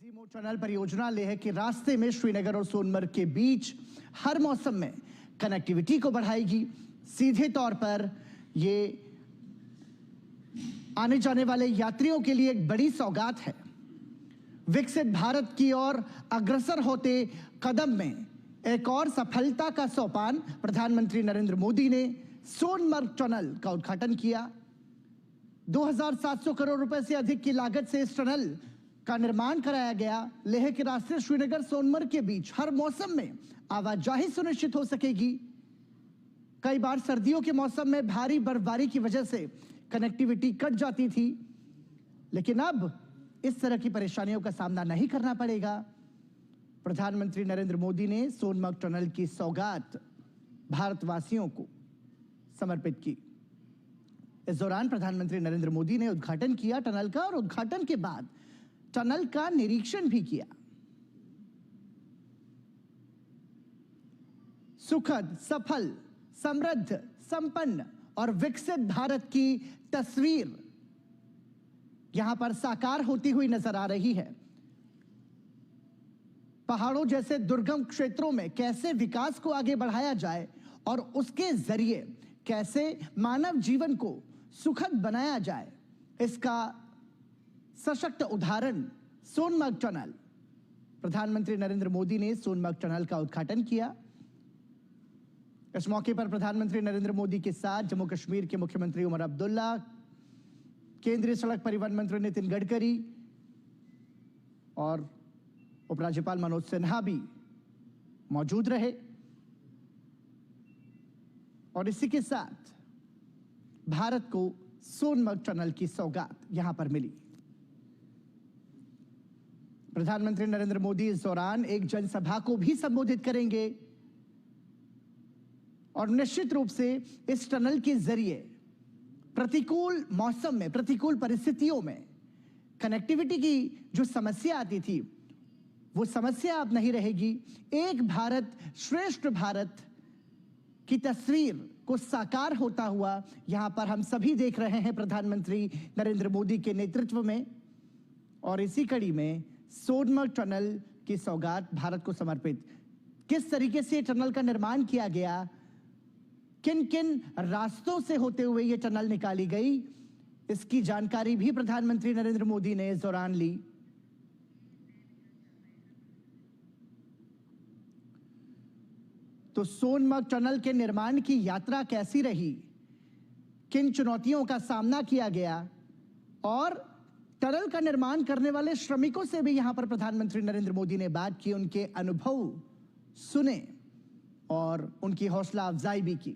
जीमो tunnel परियोजना लेह के रास्ते में श्रीनगर और सोनमर्ग के बीच हर मौसम में कनेक्टिविटी को बढ़ाएगी। सीधे तौर पर ये आने जाने वाले यात्रियों के लिए एक बड़ी सौगात है। विकसित भारत की ओर अग्रसर होते कदम में एक और सफलता का सोपान प्रधानमंत्री नरेंद्र मोदी ने सोनमर्ग टनल का उद्घाटन किया। 2700 करोड़ रुपए से अधिक की लागत से इस टनल का निर्माण कराया गया। लेह के रास्ते श्रीनगर सोनमर्ग के बीच हर मौसम में आवाजाही सुनिश्चित हो सकेगी। कई बार सर्दियों के मौसम में भारी बर्फबारी की वजह से कनेक्टिविटी कट जाती थी, लेकिन अब इस तरह की परेशानियों का सामना नहीं करना पड़ेगा। प्रधानमंत्री नरेंद्र मोदी ने सोनमर्ग टनल की सौगात भारतवासियों को समर्पित की। इस दौरान प्रधानमंत्री नरेंद्र मोदी ने उद्घाटन किया टनल का और उद्घाटन के बाद टनल का निरीक्षण भी किया। सुखद, सफल, समृद्ध, संपन्न और विकसित भारत की तस्वीर यहां पर साकार होती हुई नजर आ रही है। पहाड़ों जैसे दुर्गम क्षेत्रों में कैसे विकास को आगे बढ़ाया जाए और उसके जरिए कैसे मानव जीवन को सुखद बनाया जाए, इसका सशक्त उदाहरण सोनमर्ग टनल। प्रधानमंत्री नरेंद्र मोदी ने सोनमर्ग टनल का उद्घाटन किया। इस मौके पर प्रधानमंत्री नरेंद्र मोदी के साथ जम्मू कश्मीर के मुख्यमंत्री उमर अब्दुल्ला, केंद्रीय सड़क परिवहन मंत्री नितिन गडकरी और उपराज्यपाल मनोज सिन्हा भी मौजूद रहे। और इसी के साथ भारत को सोनमर्ग टनल की सौगात यहां पर मिली। प्रधानमंत्री नरेंद्र मोदी इस दौरान एक जनसभा को भी संबोधित करेंगे और निश्चित रूप से इस टनल के जरिए प्रतिकूल मौसम में, प्रतिकूल परिस्थितियों में कनेक्टिविटी की जो समस्या आती थी, वो समस्या अब नहीं रहेगी। एक भारत श्रेष्ठ भारत की तस्वीर को साकार होता हुआ यहां पर हम सभी देख रहे हैं प्रधानमंत्री नरेंद्र मोदी के नेतृत्व में। और इसी कड़ी में सोनमर्ग टनल की सौगात भारत को समर्पित। किस तरीके से टनल का निर्माण किया गया, किन किन रास्तों से होते हुए यह टनल निकाली गई, इसकी जानकारी भी प्रधानमंत्री नरेंद्र मोदी ने इस दौरान ली। तो सोनमर्ग टनल के निर्माण की यात्रा कैसी रही, किन चुनौतियों का सामना किया गया और टनल का निर्माण करने वाले श्रमिकों से भी यहां पर प्रधानमंत्री नरेंद्र मोदी ने बात की, उनके अनुभव सुने और उनकी हौसला अफजाई भी की।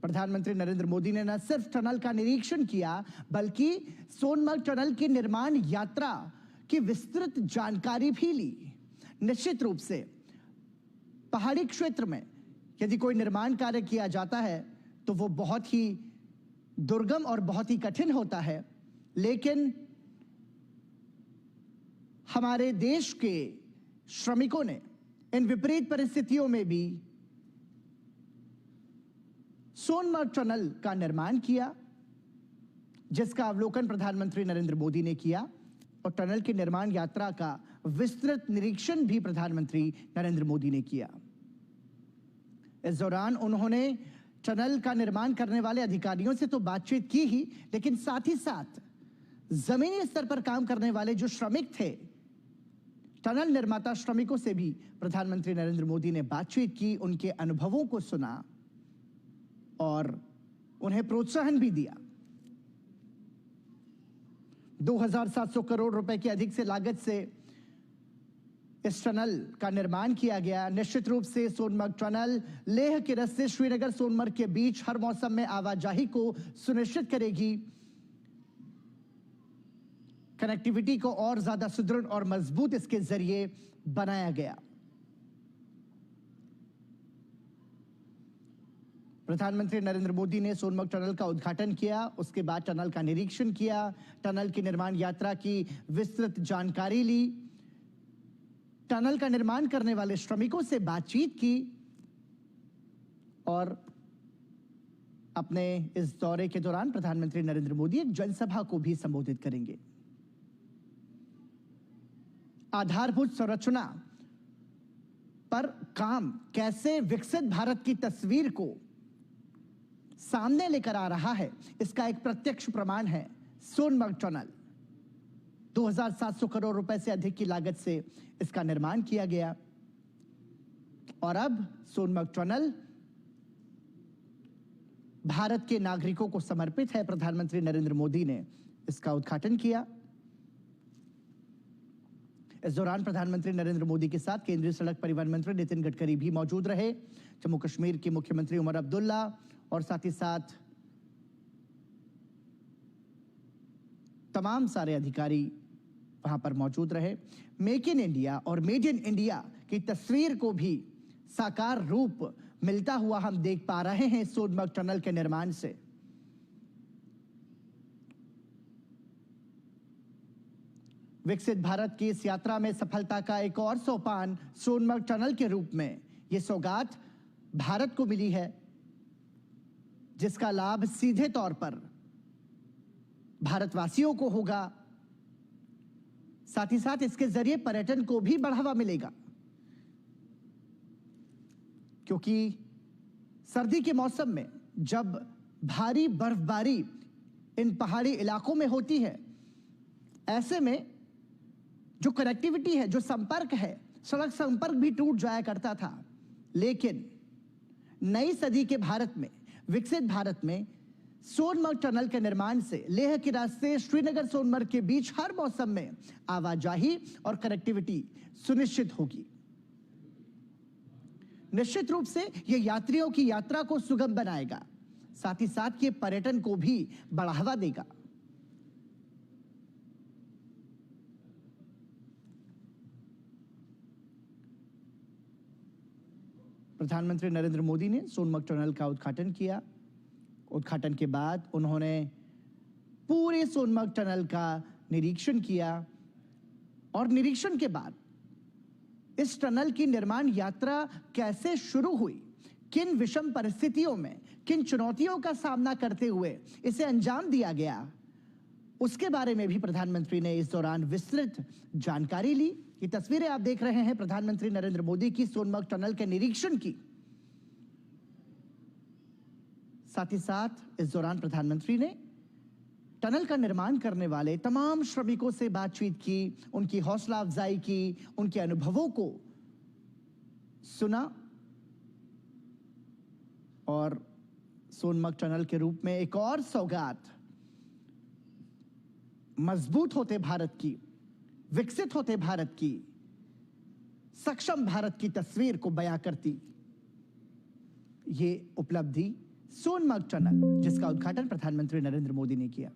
प्रधानमंत्री नरेंद्र मोदी ने न सिर्फ टनल का निरीक्षण किया, बल्कि सोनमर्ग टनल की निर्माण यात्रा की विस्तृत जानकारी भी ली। निश्चित रूप से पहाड़ी क्षेत्र में यदि कोई निर्माण कार्य किया जाता है तो वो बहुत ही दुर्गम और बहुत ही कठिन होता है, लेकिन हमारे देश के श्रमिकों ने इन विपरीत परिस्थितियों में भी सोनमर्ग टनल का निर्माण किया, जिसका अवलोकन प्रधानमंत्री नरेंद्र मोदी ने किया और टनल की निर्माण यात्रा का विस्तृत निरीक्षण भी प्रधानमंत्री नरेंद्र मोदी ने किया। इस दौरान उन्होंने टनल का निर्माण करने वाले अधिकारियों से तो बातचीत की ही, लेकिन साथ ही साथ जमीनी स्तर पर काम करने वाले जो श्रमिक थे, टनल निर्माता श्रमिकों से भी प्रधानमंत्री नरेंद्र मोदी ने बातचीत की, उनके अनुभवों को सुना और उन्हें प्रोत्साहन भी दिया। 2700 करोड़ रुपए की अधिक से लागत से इस टनल का निर्माण किया गया। निश्चित रूप से सोनमर्ग टनल लेह के रास्ते श्रीनगर सोनमर्ग के बीच हर मौसम में आवाजाही को सुनिश्चित करेगी, कनेक्टिविटी को और ज्यादा सुदृढ़ और मजबूत इसके जरिए बनाया गया। प्रधानमंत्री नरेंद्र मोदी ने सोनमर्ग टनल का उद्घाटन किया, उसके बाद टनल का निरीक्षण किया, टनल की निर्माण यात्रा की विस्तृत जानकारी ली, टनल का निर्माण करने वाले श्रमिकों से बातचीत की और अपने इस दौरे के दौरान प्रधानमंत्री नरेंद्र मोदी एक जनसभा को भी संबोधित करेंगे। आधारभूत संरचना पर काम कैसे विकसित भारत की तस्वीर को सामने लेकर आ रहा है, इसका एक प्रत्यक्ष प्रमाण है सोनमर्ग टनल। 2700 करोड़ रुपए से अधिक की लागत से इसका निर्माण किया गया और अब सोनमर्ग टनल भारत के नागरिकों को समर्पित है। प्रधानमंत्री नरेंद्र मोदी ने इसका उद्घाटन किया। इस दौरान प्रधानमंत्री नरेंद्र मोदी के साथ केंद्रीय सड़क परिवहन मंत्री नितिन गडकरी भी मौजूद रहे। जम्मू कश्मीर के मुख्यमंत्री उमर अब्दुल्ला और साथ ही साथ तमाम सारे अधिकारी वहां पर मौजूद रहे। मेक इन इंडिया और मेड इन इंडिया की तस्वीर को भी साकार रूप मिलता हुआ हम देख पा रहे हैं सोनमर्ग टनल के निर्माण से। विकसित भारत की इस यात्रा में सफलता का एक और सोपान सोनमर्ग टनल के रूप में यह सौगात भारत को मिली है, जिसका लाभ सीधे तौर पर भारतवासियों को होगा। साथ ही साथ इसके जरिए पर्यटन को भी बढ़ावा मिलेगा, क्योंकि सर्दी के मौसम में जब भारी बर्फबारी इन पहाड़ी इलाकों में होती है, ऐसे में जो कनेक्टिविटी है, जो संपर्क है, सड़क संपर्क भी टूट जाया करता था। लेकिन नई सदी के भारत में, विकसित भारत में सोनमर्ग टनल के निर्माण से लेह के रास्ते श्रीनगर सोनमर्ग के बीच हर मौसम में आवाजाही और कनेक्टिविटी सुनिश्चित होगी। निश्चित रूप से यह यात्रियों की यात्रा को सुगम बनाएगा, साथ ही साथ ये पर्यटन को भी बढ़ावा देगा। प्रधानमंत्री नरेंद्र मोदी ने सोनमर्ग टनल का उद्घाटन किया। उद्घाटन के बाद उन्होंने पूरे सोनमर्ग टनल का निरीक्षण किया और निरीक्षण के बाद इस टनल की निर्माण यात्रा कैसे शुरू हुई, किन विषम परिस्थितियों में, किन चुनौतियों का सामना करते हुए इसे अंजाम दिया गया, उसके बारे में भी प्रधानमंत्री ने इस दौरान विस्तृत जानकारी ली। ये तस्वीरें आप देख रहे हैं प्रधानमंत्री नरेंद्र मोदी की सोनमर्ग टनल के निरीक्षण की। साथ ही साथ इस दौरान प्रधानमंत्री ने टनल का निर्माण करने वाले तमाम श्रमिकों से बातचीत की, उनकी हौसला अफजाई की, उनके अनुभवों को सुना और सोनमर्ग टनल के रूप में एक और सौगात मजबूत होते भारत की, विकसित होते भारत की, सक्षम भारत की तस्वीर को बयां करती ये उपलब्धि सोनमर्ग टनल, जिसका उद्घाटन प्रधानमंत्री नरेंद्र मोदी ने किया।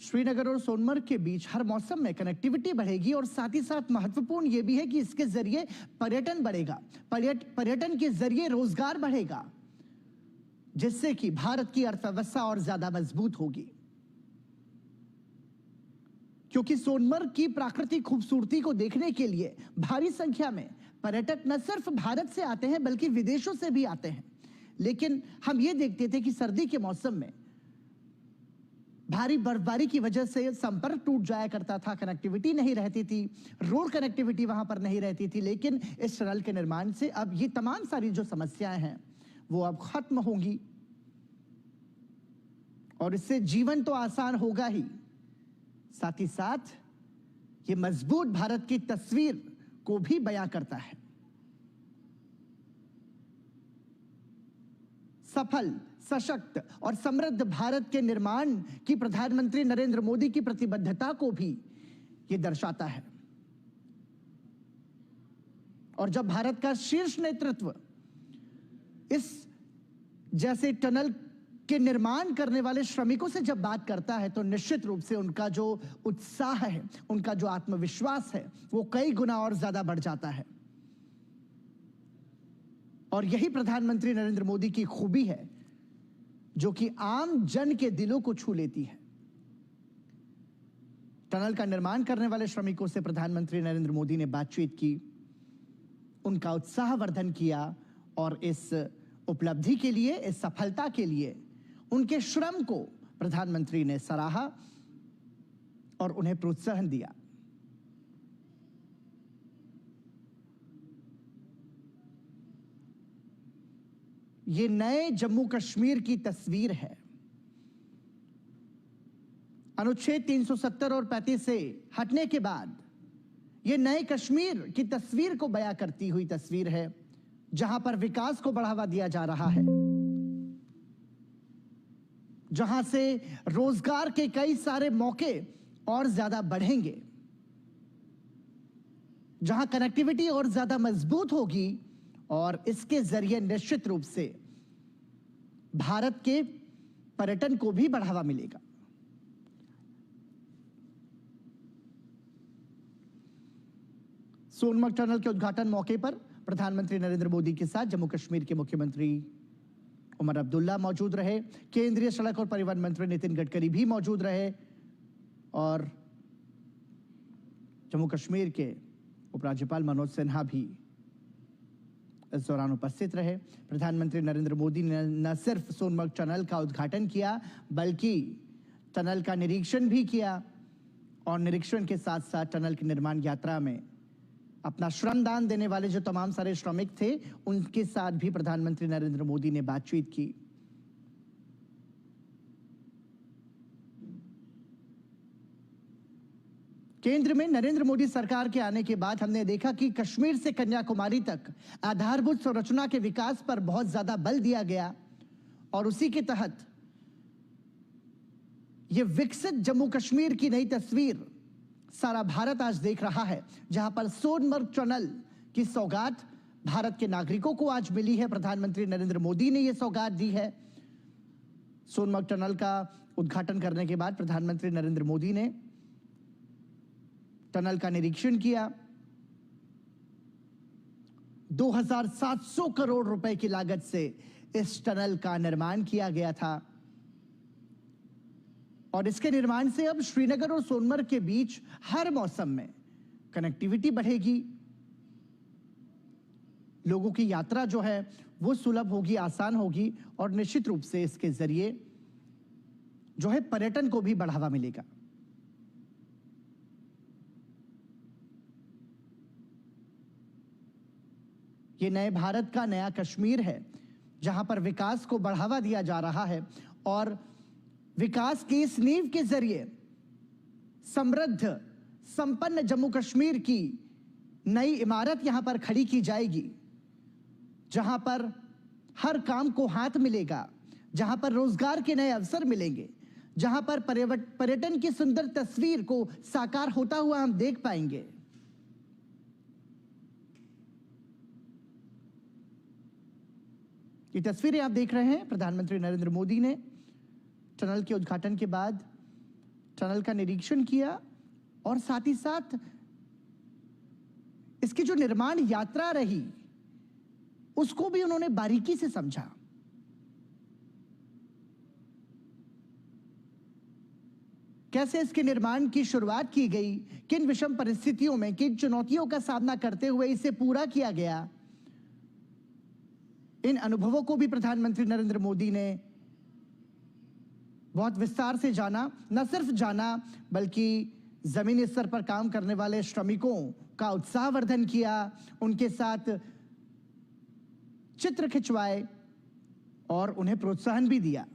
श्रीनगर और सोनमर्ग के बीच हर मौसम में कनेक्टिविटी बढ़ेगी और साथ ही साथ महत्वपूर्ण यह भी है कि इसके जरिए पर्यटन बढ़ेगा, पर्यटन के जरिए रोजगार बढ़ेगा, जिससे कि भारत की अर्थव्यवस्था और ज्यादा मजबूत होगी। क्योंकि सोनमर्ग की प्राकृतिक खूबसूरती को देखने के लिए भारी संख्या में पर्यटक न सिर्फ भारत से आते हैं बल्कि विदेशों से भी आते हैं। लेकिन हम ये देखते थे कि सर्दी के मौसम में भारी बर्फबारी की वजह से संपर्क टूट जाया करता था, कनेक्टिविटी नहीं रहती थी, रोड कनेक्टिविटी वहां पर नहीं रहती थी। लेकिन इस टनल के निर्माण से अब ये तमाम सारी जो समस्याएं हैं वो अब खत्म होंगी और इससे जीवन तो आसान होगा ही, साथ ही साथ ये मजबूत भारत की तस्वीर को भी बयां करता है। सफल, सशक्त और समृद्ध भारत के निर्माण की प्रधानमंत्री नरेंद्र मोदी की प्रतिबद्धता को भी यह दर्शाता है। और जब भारत का शीर्ष नेतृत्व इस जैसे टनल के निर्माण करने वाले श्रमिकों से जब बात करता है तो निश्चित रूप से उनका जो उत्साह है, उनका जो आत्मविश्वास है, वो कई गुना और ज्यादा बढ़ जाता है। और यही प्रधानमंत्री नरेंद्र मोदी की खूबी है, जो कि आम जन के दिलों को छू लेती है। टनल का निर्माण करने वाले श्रमिकों से प्रधानमंत्री नरेंद्र मोदी ने बातचीत की, उनका उत्साहवर्धन किया और इस उपलब्धि के लिए, इस सफलता के लिए उनके श्रम को प्रधानमंत्री ने सराहा और उन्हें प्रोत्साहन दिया। ये नए जम्मू कश्मीर की तस्वीर है। अनुच्छेद 370 और 35 से हटने के बाद ये नए कश्मीर की तस्वीर को बयां करती हुई तस्वीर है, जहां पर विकास को बढ़ावा दिया जा रहा है, जहां से रोजगार के कई सारे मौके और ज्यादा बढ़ेंगे, जहां कनेक्टिविटी और ज्यादा मजबूत होगी और इसके जरिए निश्चित रूप से भारत के पर्यटन को भी बढ़ावा मिलेगा। सोनमर्ग टनल के उद्घाटन मौके पर प्रधानमंत्री नरेंद्र मोदी के साथ जम्मू कश्मीर के मुख्यमंत्री उमर अब्दुल्ला मौजूद रहे। केंद्रीय सड़क और परिवहन मंत्री नितिन गडकरी भी मौजूद रहे और जम्मू कश्मीर के उपराज्यपाल मनोज सिन्हा भी इस दौरान उपस्थित रहे। प्रधानमंत्री नरेंद्र मोदी ने न सिर्फ सोनमर्ग टनल का उद्घाटन किया, बल्कि टनल का निरीक्षण भी किया और निरीक्षण के साथ साथ टनल की निर्माण यात्रा में अपना श्रमदान देने वाले जो तमाम सारे श्रमिक थे, उनके साथ भी प्रधानमंत्री नरेंद्र मोदी ने बातचीत की। केंद्र में नरेंद्र मोदी सरकार के आने के बाद हमने देखा कि कश्मीर से कन्याकुमारी तक आधारभूत संरचना के विकास पर बहुत ज्यादा बल दिया गया और उसी के तहत यह विकसित जम्मू कश्मीर की नई तस्वीर सारा भारत आज देख रहा है, जहां पर सोनमर्ग टनल की सौगात भारत के नागरिकों को आज मिली है। प्रधानमंत्री नरेंद्र मोदी ने यह सौगात दी है। सोनमर्ग टनल का उद्घाटन करने के बाद प्रधानमंत्री नरेंद्र मोदी ने टनल का निरीक्षण किया। 2700 करोड़ रुपए की लागत से इस टनल का निर्माण किया गया था और इसके निर्माण से अब श्रीनगर और सोनमर्ग के बीच हर मौसम में कनेक्टिविटी बढ़ेगी, लोगों की यात्रा जो है वो सुलभ होगी, आसान होगी और निश्चित रूप से इसके जरिए जो है पर्यटन को भी बढ़ावा मिलेगा। ये नए भारत का नया कश्मीर है, जहां पर विकास को बढ़ावा दिया जा रहा है और विकास की इस नींव के जरिए समृद्ध संपन्न जम्मू कश्मीर की नई इमारत यहां पर खड़ी की जाएगी, जहां पर हर काम को हाथ मिलेगा, जहां पर रोजगार के नए अवसर मिलेंगे, जहां पर पर्यटन की सुंदर तस्वीर को साकार होता हुआ हम देख पाएंगे। ये तस्वीरें आप देख रहे हैं, प्रधानमंत्री नरेंद्र मोदी ने टनल के उद्घाटन के बाद टनल का निरीक्षण किया और साथ ही साथ इसकी जो निर्माण यात्रा रही उसको भी उन्होंने बारीकी से समझा। कैसे इसके निर्माण की शुरुआत की गई, किन विषम परिस्थितियों में, किन चुनौतियों का सामना करते हुए इसे पूरा किया गया, इन अनुभवों को भी प्रधानमंत्री नरेंद्र मोदी ने बहुत विस्तार से जाना। न सिर्फ जाना बल्कि जमीनी स्तर पर काम करने वाले श्रमिकों का उत्साहवर्धन किया, उनके साथ चित्र खिंचवाए और उन्हें प्रोत्साहन भी दिया।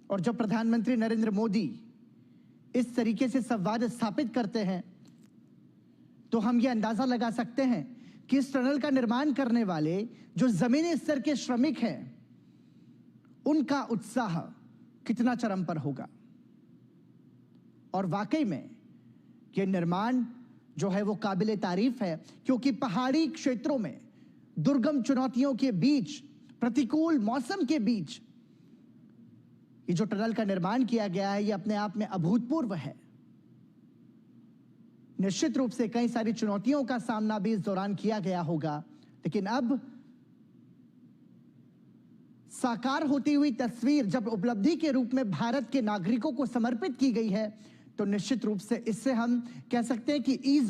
और जब प्रधानमंत्री नरेंद्र मोदी इस तरीके से संवाद स्थापित करते हैं तो हम यह अंदाजा लगा सकते हैं कि इस टनल का निर्माण करने वाले जो जमीनी स्तर के श्रमिक हैं उनका उत्साह कितना चरम पर होगा। और वाकई में यह निर्माण जो है वो काबिले तारीफ है, क्योंकि पहाड़ी क्षेत्रों में दुर्गम चुनौतियों के बीच, प्रतिकूल मौसम के बीच ये जो टनल का निर्माण किया गया है ये अपने आप में अभूतपूर्व है। निश्चित रूप से कई सारी चुनौतियों का सामना भी इस दौरान किया गया होगा, लेकिन अब साकार होती हुई तस्वीर जब उपलब्धि के रूप में भारत के नागरिकों को समर्पित की गई है, तो निश्चित रूप से इससे हम कह सकते हैं कि ईज